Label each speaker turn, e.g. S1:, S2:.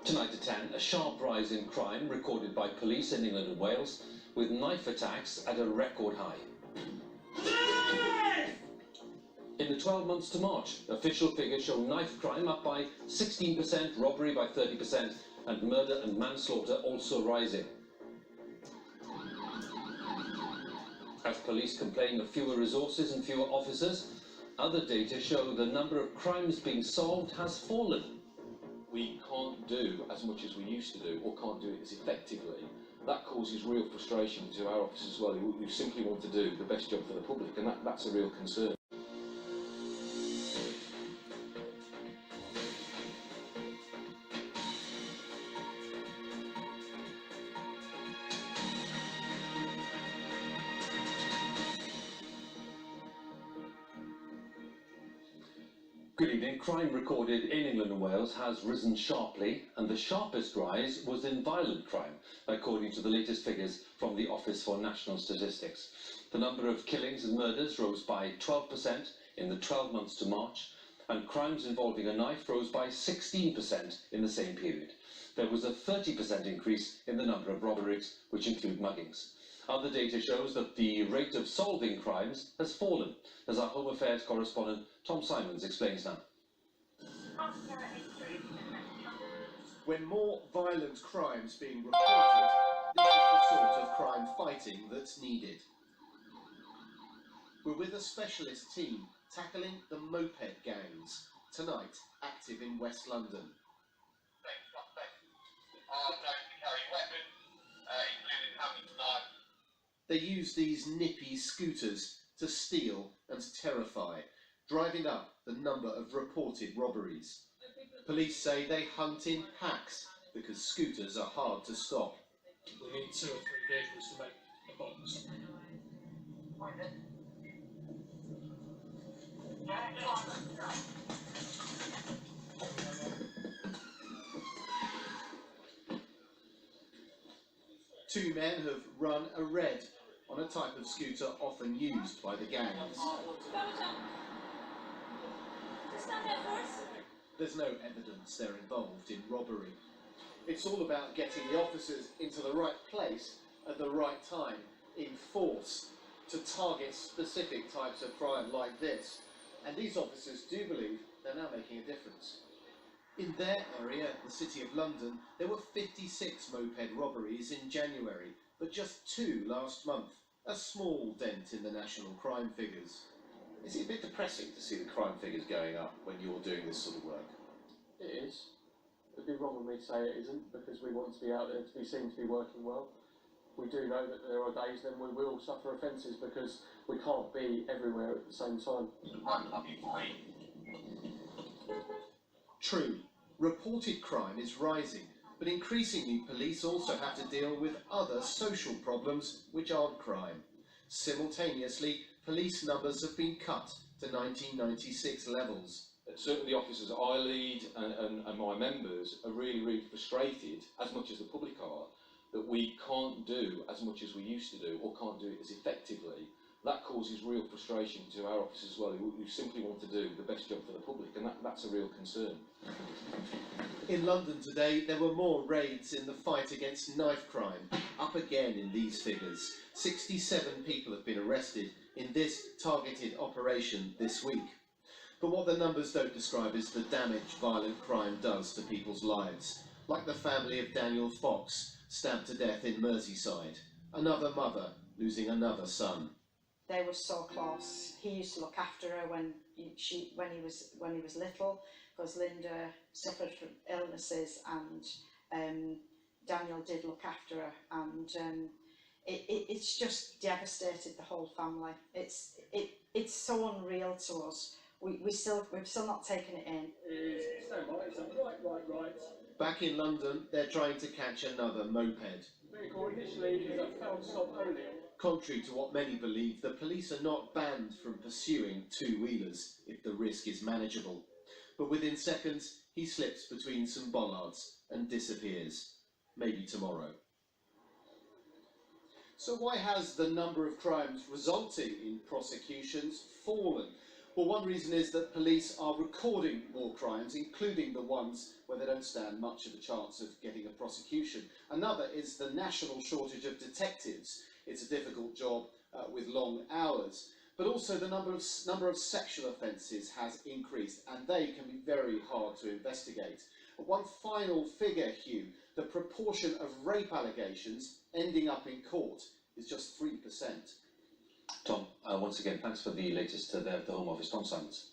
S1: Tonight at 10, a sharp rise in crime recorded by police in England and Wales, with knife attacks at a record high. In the 12 months to March, official figures show knife crime up by 16%, robbery by 30%, and murder and manslaughter also rising. As police complain of fewer resources and fewer officers, other data show the number of crimes being solved has fallen.
S2: We can't do as much as we used to do, or can't do it as effectively. That causes real frustration to our officers as well, who simply want to do the best job for the public, and that's a real concern.
S1: Good evening. Crime recorded in England and Wales has risen sharply, and the sharpest rise was in violent crime, according to the latest figures from the Office for National Statistics. The number of killings and murders rose by 12% in the 12 months to March, and crimes involving a knife rose by 16% in the same period. There was a 30% increase in the number of robberies, which include muggings. Other data shows that the rate of solving crimes has fallen, as our Home Affairs correspondent Tom Simons explains now.
S3: When more violent crimes being reported, this is the sort of crime fighting that's needed. We're with a specialist team tackling the moped gangs, tonight active in West London. They use these nippy scooters to steal and terrify, driving up the number of reported robberies. Police say they hunt in packs because scooters are hard to stop.
S4: We need 2 or 3 vehicles to make a box.
S3: Two men have run a red on a type of scooter often used by the gangs. There's no evidence they're involved in robbery. It's all about getting the officers into the right place at the right time, in force, to target specific types of crime like this. And these officers do believe they're now making a difference. In their area, the City of London, there were 56 moped robberies in January, but just 2 last month. A small dent in the national crime figures.
S5: Is it a bit depressing to see the crime figures going up when you're doing this sort of work?
S6: It is. It'd be wrong of me to say it isn't, because we want to be out there to be seen to be working well. We do know that there are days when we will suffer offences because we can't be everywhere at the same time.
S3: True, reported crime is rising, but increasingly police also have to deal with other social problems which aren't crime. Simultaneously, police numbers have been cut to 1996 levels.
S2: Certainly the officers I lead and my members are really frustrated, as much as the public are, that we can't do as much as we used to do, or can't do it as effectively. That causes real frustration to our officers as well, who simply want to do the best job for the public, and that's a real concern.
S3: In London today, there were more raids in the fight against knife crime, up again in these figures. 67 people have been arrested in this targeted operation this week. But what the numbers don't describe is the damage violent crime does to people's lives, like the family of Daniel Fox, stabbed to death in Merseyside, another mother losing another son.
S7: They were so close. He used to look after her when he was little, because Linda suffered from illnesses, and Daniel did look after her, and it's just devastated the whole family. It's so unreal to us. We've still not taken it in.
S6: Right.
S3: Back in London, they're trying to catch another moped.
S6: The vehicle initially is a found stop only.
S3: Contrary to what many believe, the police are not banned from pursuing two-wheelers if the risk is manageable. But within seconds, he slips between some bollards and disappears. Maybe tomorrow. So why has the number of crimes resulting in prosecutions fallen? Well, one reason is that police are recording more crimes, including the ones where they don't stand much of a chance of getting a prosecution. Another is the national shortage of detectives. It's a difficult job with long hours. But also the number of sexual offences has increased, and they can be very hard to investigate. One final figure, Hugh, the proportion of rape allegations ending up in court is just 3%.
S1: Tom, once again, thanks for the latest there at the Home Office. Tom Simons.